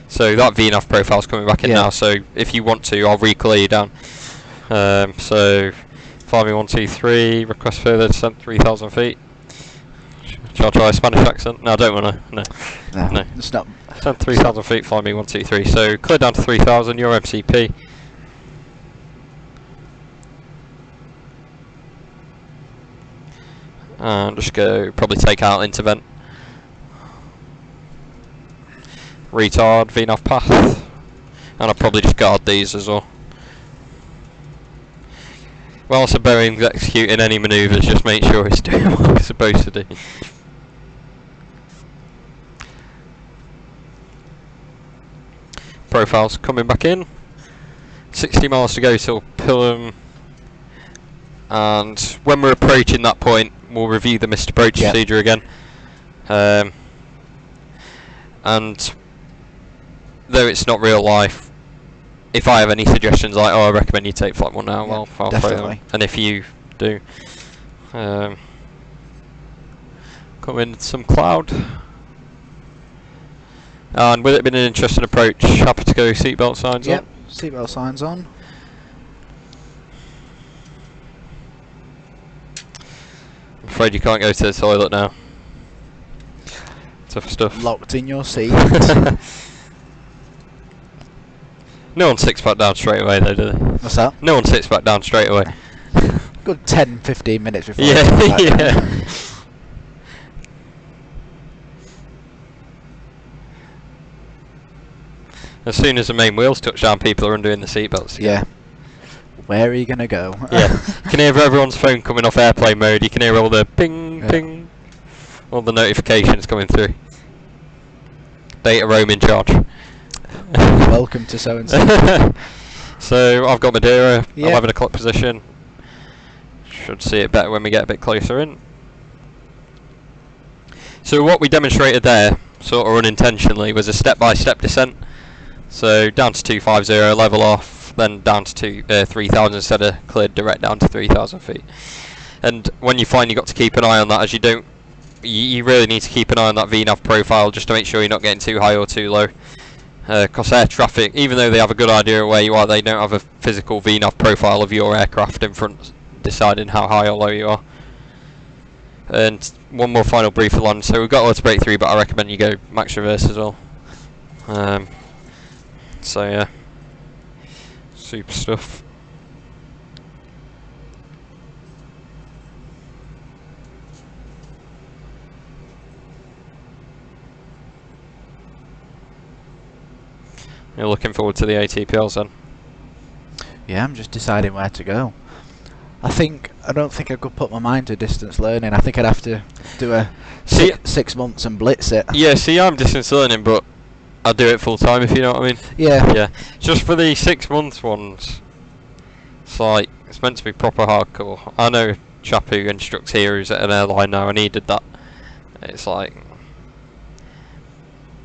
So that VNAV profile's coming back in now. So if you want to, I'll re-clear you down. So FlyMe 123, request further descent 3,000 feet. Shall I try a Spanish accent? No, I don't want to. No. It's not. Descent 3,000 feet, FlyMe 123. So clear down to 3,000. Your MCP. And just go. Probably take out intervent. Retard, VNAV path, and I'll probably just guard these as well. Whilst the Boeing's executing any manoeuvres, just make sure it's doing what it's supposed to do. Profiles coming back in. 60 miles to go till Palma, and when we're approaching that point, we'll review the missed approach procedure again. And though it's not real life, if I have any suggestions like, I recommend you take flight 1 now, I'll throw them. And if you do, come in some cloud. And with it being an interesting approach, happy to go seatbelt signs on. Yep, seatbelt signs on. I'm afraid you can't go to the toilet now. Tough stuff. Locked in your seat. No one sits back down straight away though, do they? What's that? No one sits back down straight away. Good 10-15 minutes before. Yeah. As soon as the main wheels touch down, people are undoing the seatbelts. Yeah. Where are you gonna go? Yeah. You can hear everyone's phone coming off airplane mode. You can hear all the ping, ping, all the notifications coming through. Data roam in charge. Welcome to so and so. So I've got Madeira, 11 o'clock position. Should see it better when we get a bit closer in. So what we demonstrated there, sort of unintentionally, was a step-by-step descent. So down to 250, level off, then down to 3,000 instead of cleared direct down to 3,000 feet. And when you find you've got to keep an eye on that, as you don't, you really need to keep an eye on that VNAV profile just to make sure you're not getting too high or too low. Because air traffic, even though they have a good idea of where you are, they don't have a physical VNAV profile of your aircraft in front deciding how high or low you are. And one more final brief along, so we've got auto brake 3, but I recommend you go max reverse as well. So yeah, super stuff. You're looking forward to the ATPLs then? Yeah, I'm just deciding where to go. I don't think I could put my mind to distance learning. I think I'd have to do a 6 months and blitz it. Yeah, see, I'm distance learning, but I do it full time, if you know what I mean. Yeah. Yeah. Just for the 6 months ones, it's like, it's meant to be proper hardcore. I know a chap who instructs here who's at an airline now, and he did that. It's like,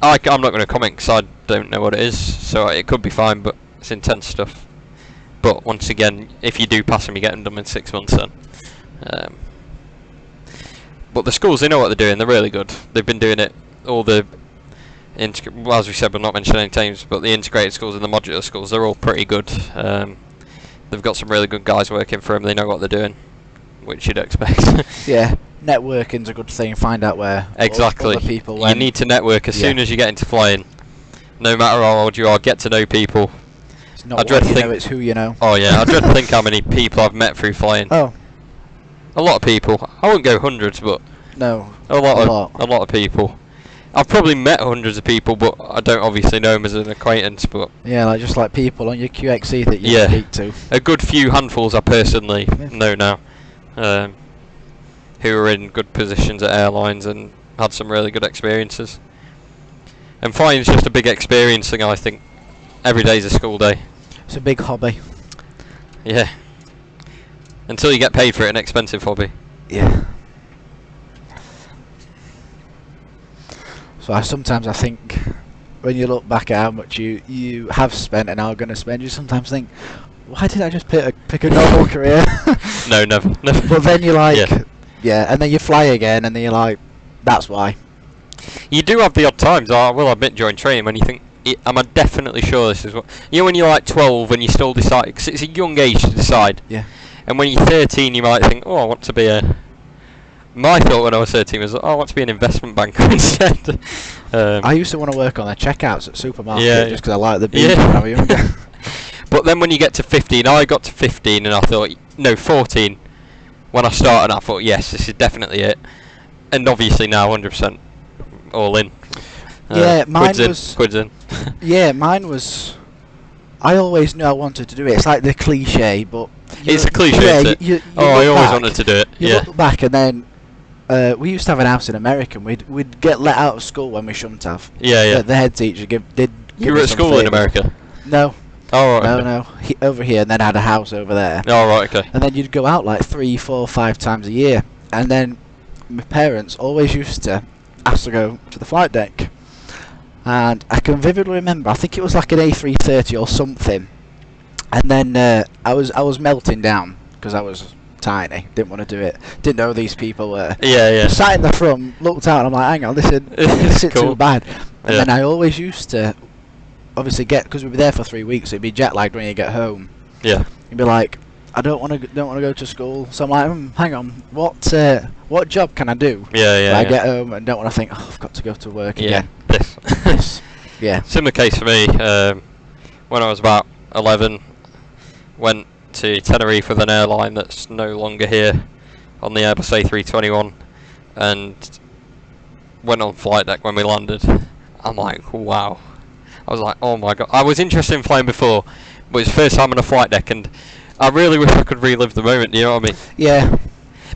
I'm not going to comment because I don't know what it is, so it could be fine, but it's intense stuff. But once again, if you do pass them, you get them done in 6 months then. But the schools, they know what they're doing, they're really good. They've been doing it, all the, well, as we said, we're not mentioning any names, but the integrated schools and the modular schools, they're all pretty good. They've got some really good guys working for them, they know what they're doing, which you'd expect. Yeah, networking's a good thing, find out where exactly. other people went. You need to network as soon as you get into flying. No matter how old you are, get to know people. It's not what you know, it's who you know. Oh yeah, I dread to think how many people I've met through flying. Oh. A lot of people. I wouldn't go hundreds, but no, a lot of people. I've probably met hundreds of people, but I don't obviously know them as an acquaintance. But yeah, like just like people on your QXE that you speak to. A good few handfuls I personally know now, who are in good positions at airlines and had some really good experiences. And flying's just a big experience thing, I think. Every day's a school day. It's a big hobby. Yeah. Until you get paid for it, an expensive hobby. Yeah. So sometimes I think, when you look back at how much you have spent and are going to spend, you sometimes think, why did I just pick a normal career? No, never. But then you're like, yeah, and then you fly again, and then you're like, that's why. You do have the odd times, I will admit, during training, when you think, am I definitely sure this is what... You know when you're like 12 and you still decide, because it's a young age to decide. Yeah. And when you're 13 you might think, oh, I want to be a... My thought when I was 13 was, oh, I want to be an investment banker instead. I used to want to work on the checkouts at supermarket just because I like the beef when I was younger. But then when you get to 15, I got to 15 and I thought, no, 14. When I started I thought, yes, this is definitely it. And obviously now 100% all in. Yeah, mine was... Quids in. Yeah, mine was... I always knew I wanted to do it. It's like the cliche, but... It's a cliche, isn't it? You I always wanted to do it. You look back and then... we used to have an house in America and we'd get let out of school when we shouldn't have. Yeah. The head teacher did You were at school in America? No. Oh, right. No. Over here, and then had a house over there. Oh, right, okay. And then you'd go out like 3, 4, 5 times a year. And then my parents always used to ask to go to the flight deck. And I can vividly remember, I think it was like an A330 or something. And then I was melting down because I was tiny, didn't want to do it, didn't know these people were. Yeah. Sat in the front, looked out, and I'm like, hang on, this isn't cool. too bad. And then I always used to, obviously because we'd be there for 3 weeks, so it'd be jet lagged when you get home. Yeah. You'd be like, I don't want to go to school, so I'm like, hang on, what job can I do? Yeah. I get home and don't want to think, oh, I've got to go to work again. This. Yeah. Similar case for me. When I was about 11, went to Tenerife with an airline that's no longer here on the Airbus A321, and went on flight deck when we landed. I'm like, wow. I was like, oh my god. I was interested in flying before, but it's the first time on a flight deck, and I really wish I could relive the moment, you know what I mean? Yeah.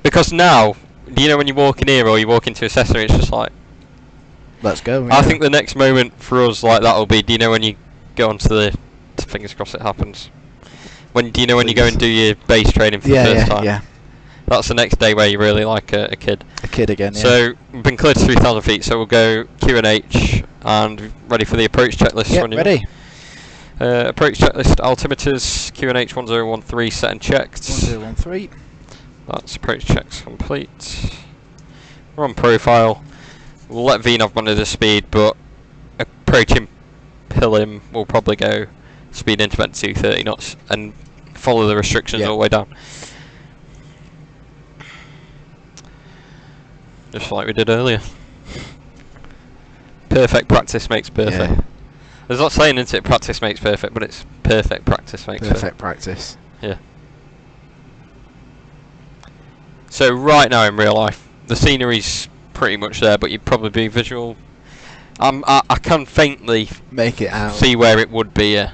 Because now, do you know when you walk in here or you walk into a Cessna, it's just like... Let's go. I think the next moment for us like that will be, do you know when you go onto the... Fingers crossed it happens. Do you know when you go and do your base training for the first time? Yeah. That's the next day where you're really like a kid. A kid again, yeah. So, we've been cleared to 3,000 feet, so we'll go Q&H and ready for the approach checklist. Yeah, ready. Approach checklist altimeters, QNH 1013 set and checked. 1013. That's approach checks complete. We're on profile. We'll let VNAV monitor the speed, but approaching Pillim will probably go speed into vent 230 knots and follow the restrictions all the way down. Just like we did earlier. Perfect practice makes perfect. Yeah. There's not saying, isn't it, practice makes perfect, but it's perfect practice makes perfect. Practice. Yeah. So right now in real life, the scenery's pretty much there, but you'd probably be visual. I can faintly make it out. See where it would be. Yeah.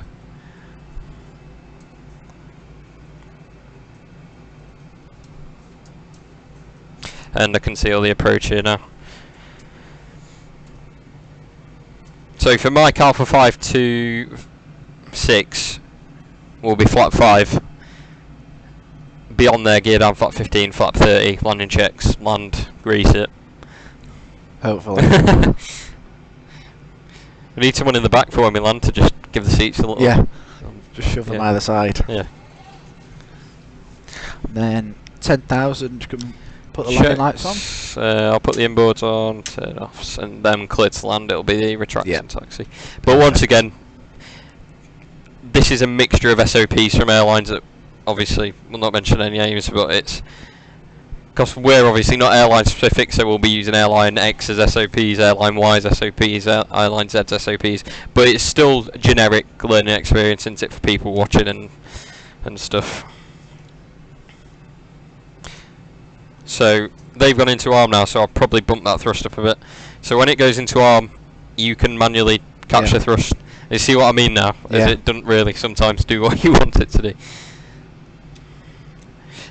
And I can see all the approach here now. So for Mike Alpha 5 to 6 will be flap 5. Beyond there, gear down flap 15, flap 30, landing checks, land, grease it. Hopefully. We need someone in the back for when we land to just give the seats a little. Yeah. Just shove them either side. Yeah. And then 10,000 can put the landing lights on. I'll put the inboards on, turn offs, and then clear to land. It'll be the retraction taxi. But once again, this is a mixture of SOPs from airlines that obviously we'll not mention any names, but it's because we're obviously not airline specific, so we'll be using airline X's SOPs, airline Y's SOPs, airline Z's SOPs, but it's still generic learning experience, isn't it, for people watching and stuff. So they've gone into arm now, so I'll probably bump that thrust up a bit. So when it goes into arm, you can manually capture thrust. You see what I mean now? As it doesn't really sometimes do what you want it to do.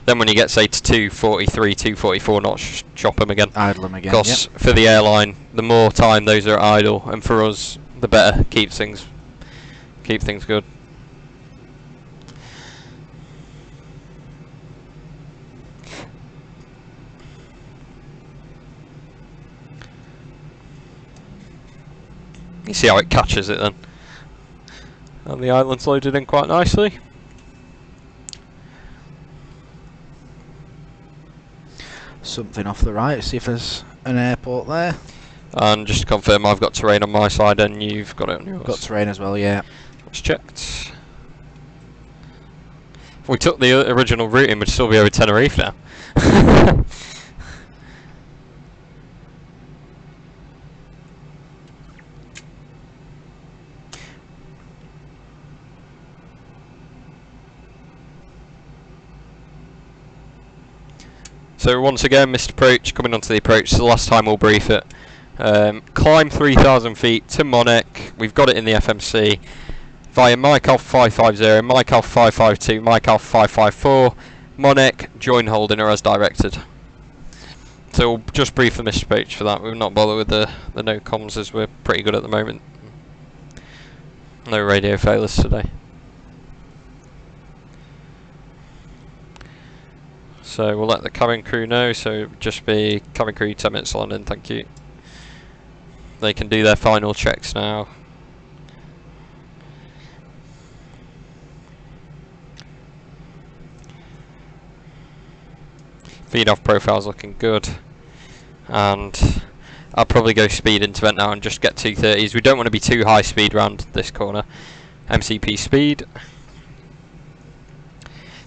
Then when you get, say, to 243, 244 knots, chop them again. Idle them again. Because for the airline, the more time those are idle, and for us, the better keep things good. You see how it catches it then. And the island's loaded in quite nicely. Something off the right, see if there's an airport there. And just to confirm, I've got terrain on my side and you've got it on yours. Got terrain as well, yeah. That's checked. If we took the original routing, we'd still be over Tenerife now. So once again, missed approach, coming onto the approach, so the last time we'll brief it. Climb 3,000 feet to Monac, we've got it in the FMC, via Mike Alpha 550, Mike Alpha 552, Mike Alpha 554, Monac, join holding as directed. So we'll just brief the missed approach for that, we've not bothered with the no comms as we're pretty good at the moment. No radio failures today. So we'll let the cabin crew know, so just be cabin crew 10 minutes landing, thank you. They can do their final checks now. Feed off profile's looking good. And I'll probably go speed into vent now and just get 230s. We don't want to be too high speed round this corner. MCP speed.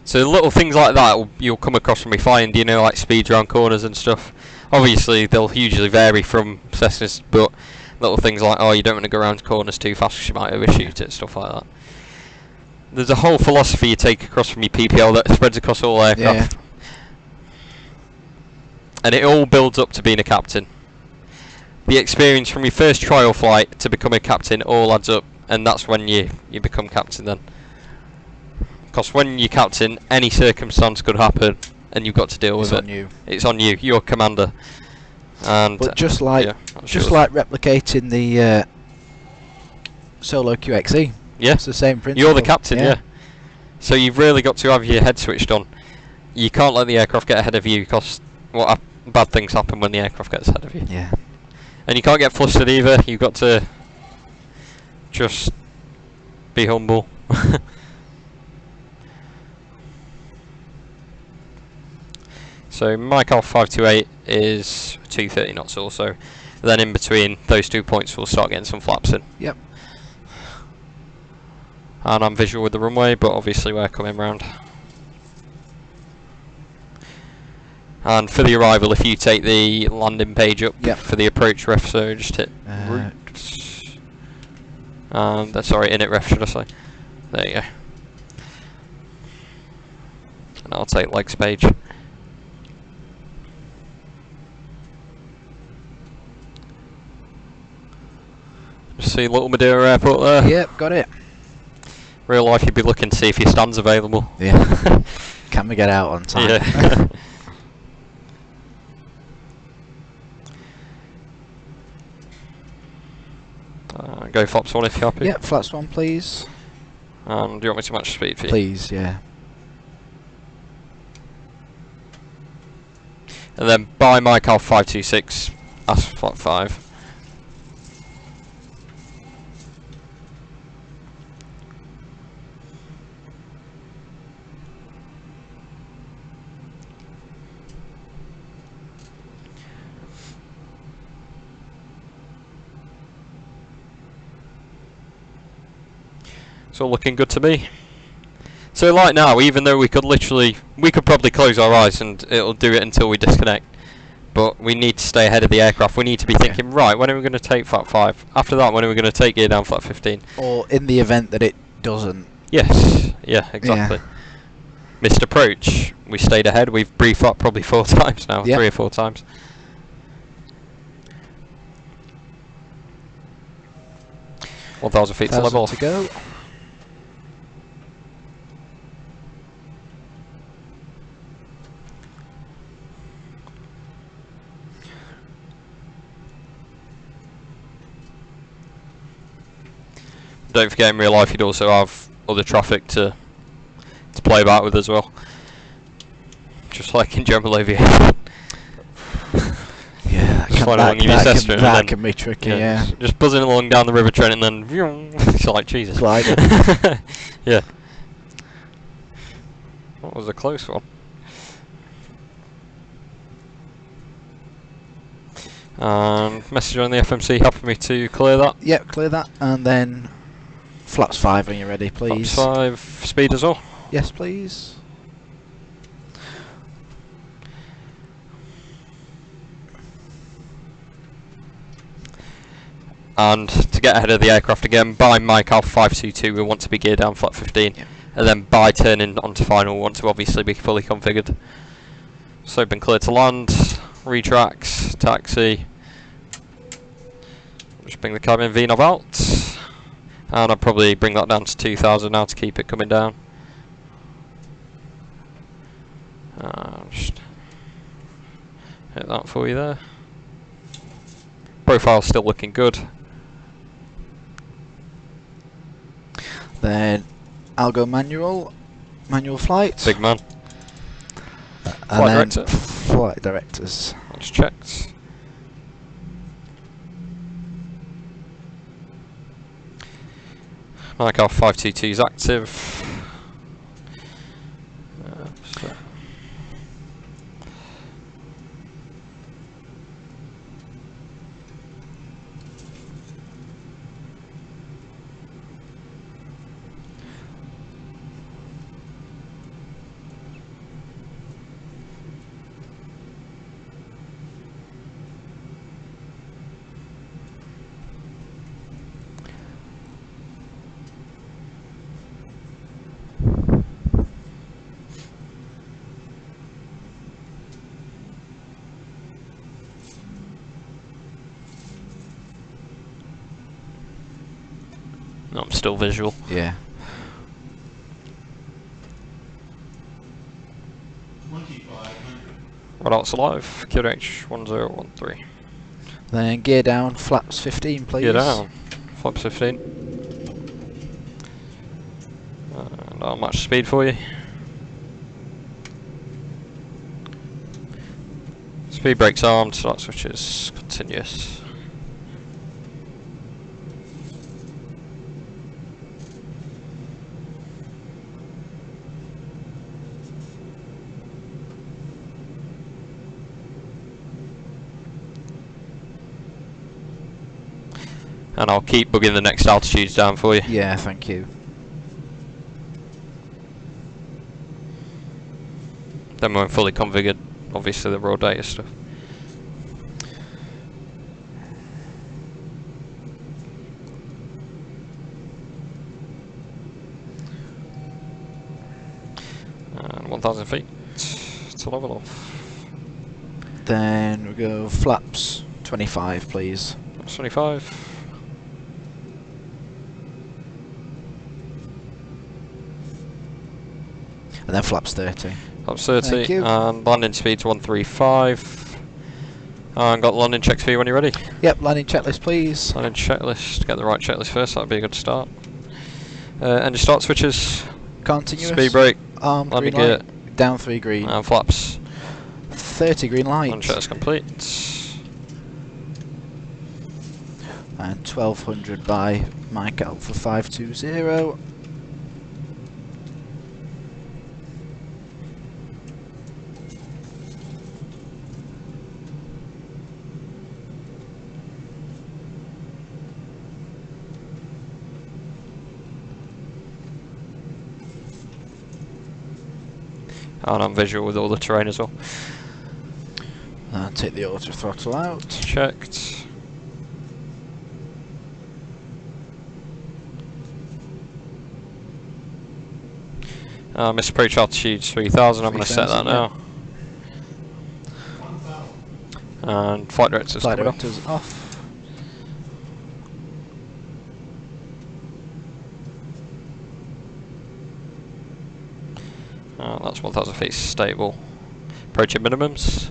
So little things like that you'll come across when we find, you know, like speeds around corners and stuff. Obviously they'll hugely vary from Cessnas, but little things like, oh, you don't want to go around corners too fast because you might overshoot it, stuff like that. There's a whole philosophy you take across from your PPL that spreads across all aircraft. Yeah. And it all builds up to being a captain. The experience from your first trial flight to become a captain all adds up, and that's when you become captain then. Because when you're captain, any circumstance could happen, and you've got to deal with it. It's on you. It's on you. You're commander. And but just like replicating the solo QXE. Yeah, it's the same principle. You're the captain. Yeah. So you've really got to have your head switched on. You can't let the aircraft get ahead of you, because bad things happen when the aircraft gets ahead of you. Yeah. And you can't get flustered either. You've got to just Be humble. So Mike Alpha 528 is 230 knots also. Then in between those 2 points we'll start getting some flaps in. Yep. And I'm visual with the runway, but obviously we're coming round. And for the arrival, if you take the landing page up for the approach ref, so just hit route. And sorry, init ref should I say. There you go. And I'll take legs page. Just see Little Madeira Airport there. Yep, got it. Real life, you'd be looking to see if your stand's available. Yeah. Can we get out on time? Yeah. Go flaps 1 if you're happy. Yep, flaps 1 please. Do you want me to match speed for you? Please, yeah. And then by Mike Alpha 526, ask for flap 5. It's all looking good to me. So like now, even though we could probably close our eyes and it'll do it until we disconnect. But we need to stay ahead of the aircraft. We need to be thinking, right, when are we going to take flap 5? After that, when are we going to take gear down flap 15? Or in the event that it doesn't. Yes, yeah, exactly. Yeah. Missed approach, we stayed ahead. We've briefed up probably 4 times now, 3 or 4 times. 1,000 feet to level. To go. Don't forget, in real life you'd also have other traffic to play about with as well. Just like in general aviation. Yeah, that can be tricky, yeah. Just buzzing along down the river Trent and then it's like Jesus. Sliding. Yeah. That was a close one. Message on the FMC, happy for me to clear that. Yep, clear that, and then flaps 5 when you're ready, please. Flaps 5, speed as well. Yes, please. And to get ahead of the aircraft again, by Mike Alpha 522 we want to be geared down flap 15. Yep. And then by turning onto final we want to obviously be fully configured. So been cleared to land, retracts, taxi. Just bring the cabin VNAV out. And I'll probably bring that down to 2,000 now to keep it coming down. Just hit that for you there. Profile's still looking good. Then I'll go manual flight. Big man. And then flight directors. I just checked. Mike Alpha 522 is active. No, I'm still visual. Yeah. Radars alive, QH 1013. Then gear down, flaps 15 please. Gear down, flaps 15. And I'll match speed for you. Speed brakes armed, so that switch is continuous. And I'll keep bugging the next altitudes down for you. Yeah, thank you. Then when fully configured, obviously the raw data stuff. And 1,000 feet to level off. Then we go flaps 25, please. 25. And then flaps 30. Flaps 30. Thank you. And landing speed to 135. And got the landing checks for you when you're ready. Yep, landing checklist, please. Landing checklist. Get the right checklist first. That'd be a good start. Engine start switches. Continuous. Speed brake. Arm, Landing green gear. light. Down 3 green. And flaps. 30 green light. Landing checklist complete. And 1200 by Mike Alpha 520. And I'm visual with all the terrain as well. And take the auto throttle out. Checked. Missed approach altitude 3,000. I'm going to set that now. And flight director's off. That's 1,000 feet stable. Approaching minimums.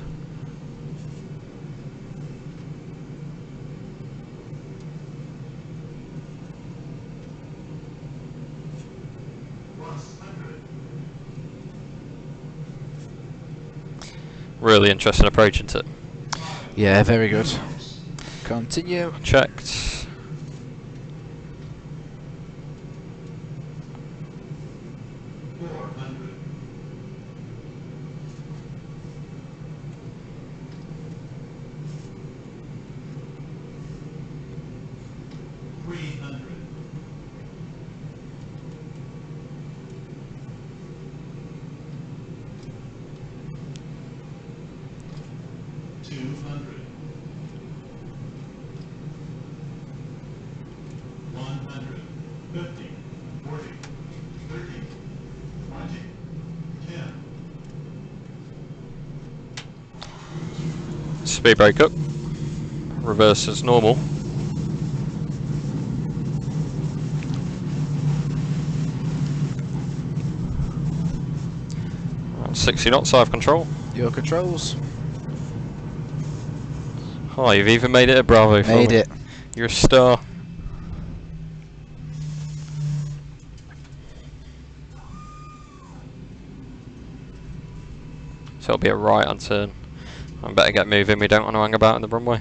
Really interesting approach, isn't it? Yeah, very good. Continue. Checked. Speed brake up, reverse as normal. And 60 knots, I have control. Your controls. Oh, you've even made it a Bravo for me. Made it. You're a star. So it'll be a right on turn. I better get moving, we don't want to hang about in the runway.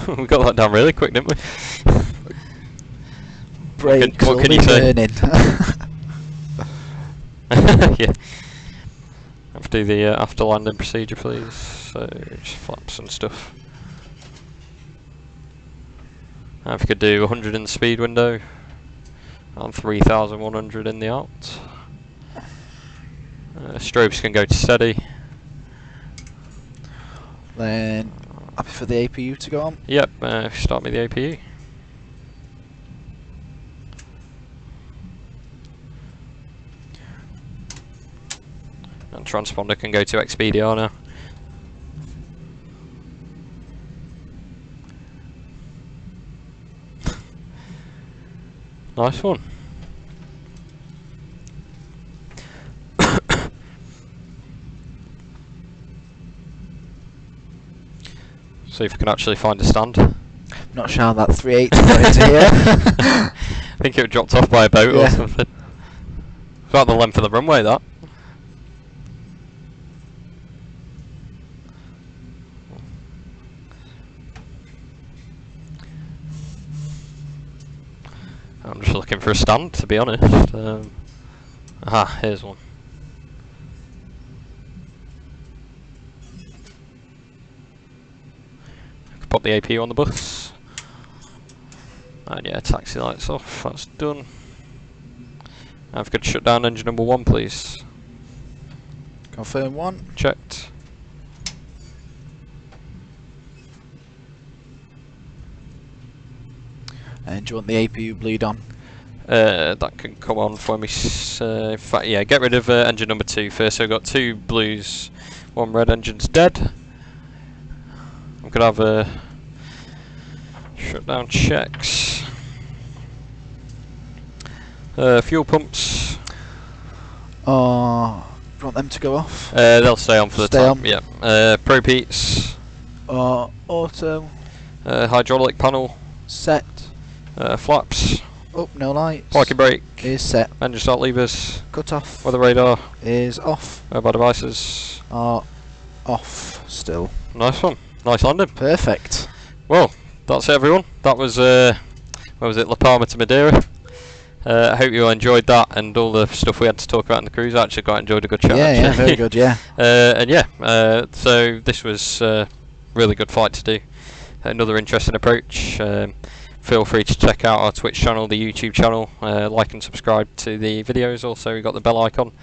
We got that down really quick, didn't we? Brakes what can you say? Yeah. Have to do the after landing procedure, please. So just flaps and stuff. If you could do 100 in the speed window and 3,100 in the alt. Strobes can go to steady. Then happy for the APU to go on? Yep, start me the APU. And transponder can go to XPDR now. Nice one. See if we can actually find a stand. Not sure how that 380 got into here. I think it dropped off by a boat or something. It's about the length of the runway, that. I'm just looking for a stand, to be honest. Aha, here's one. drop the APU on the bus. And yeah, taxi lights off, that's done. Now if we could shut down engine number 1 please. Confirm 1. Checked. And do you want the APU bleed on? That can come on for me. In fact, yeah, get rid of engine number 2 first. So we've got 2 blues, 1 red engine's dead. I'm going to have a shutdown checks. Fuel pumps. Do you want them to go off? They'll stay on for the time. On. Yeah. Probe heats. Auto. Hydraulic panel. Set. Flaps. Oh, no lights. Parking brake. Is set. Engine start levers. Cut off. Weather radar. Is off. Mobile devices. Are off still. Nice one. Nice landing. Perfect. Well, that's it everyone. That was, where was it, La Palma to Madeira. I hope you all enjoyed that and all the stuff we had to talk about in the cruise. I actually quite enjoyed a good chat. Yeah, very good, yeah. And yeah, so this was a really good flight to do. Another interesting approach. Feel free to check out our Twitch channel, the YouTube channel, like and subscribe to the videos. Also, we've got the bell icon.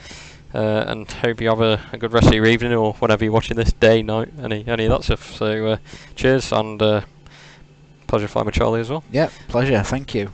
And hope you have a good rest of your evening or whenever you're watching this, day, night, any of that stuff. So cheers and pleasure flying with Charlie as well. Yeah, pleasure, thank you.